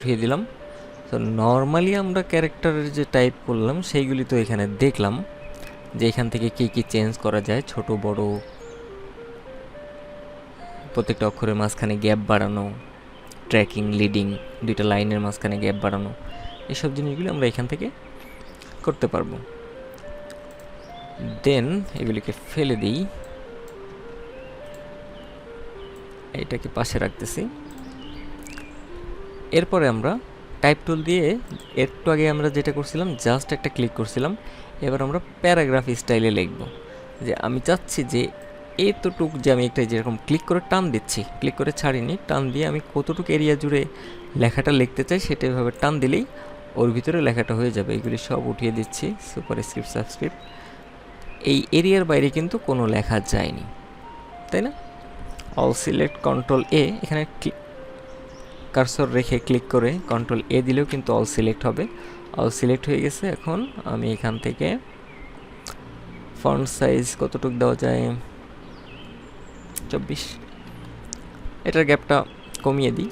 উঠিয়ে দিলাম। তো নর্মালি আমরা ক্যারেক্টারের যে টাইপ করলাম সেইগুলি তো এখানে দেখলাম যে এখান থেকে কী কী চেঞ্জ করা যায়, ছোট বড়, প্রত্যেকটা অক্ষরের মাঝখানে গ্যাপ বাড়ানো, ট্র্যাকিং, লিডিং, দুইটা লাইনের মাঝখানে গ্যাপ বাড়ানো, এসব জিনিসগুলি আমরা এখান থেকে করতে পারবো। দেন এগুলিকে ফেলে দিই, এটাকে পাশে রাখতেছি। এরপরে আমরা টাইপ টুল দিয়ে একটু আগে আমরা যেটা করছিলাম জাস্ট একটা ক্লিক করছিলাম, এবার আমরা প্যারাগ্রাফ স্টাইলে লিখব। যে আমি চাচ্ছি যে এতটুক যে আমি একটা যেরকম ক্লিক করে টান দিচ্ছি, ক্লিক করে ছাড়িনি, টান দিয়ে আমি কতটুকু এরিয়া জুড়ে লেখাটা লিখতে চাই সেটা এভাবে টান দিলেই ওর ভিতরে লেখাটা হয়ে যাবে। এগুলি সব উঠিয়ে দিচ্ছি, সুপারস্ক্রিপ্ট, সাবস্ক্রিপ্ট। এই এরিয়ার বাইরে কিন্তু কোনো লেখা যায়নি, তাই না? অল সিলেক্ট, কন্ট্রোল এ, এখানে কার্সর রেখে ক্লিক করে কন্ট্রোল এ দিলেও কিন্তু অল সিলেক্ট হবে। অল সিলেক্ট হয়ে গেছে। এখন আমি এখান থেকে ফন্ট সাইজ কতটুকু দেওয়া যায়, 24, এটার গ্যাপটা কমিয়ে দিই।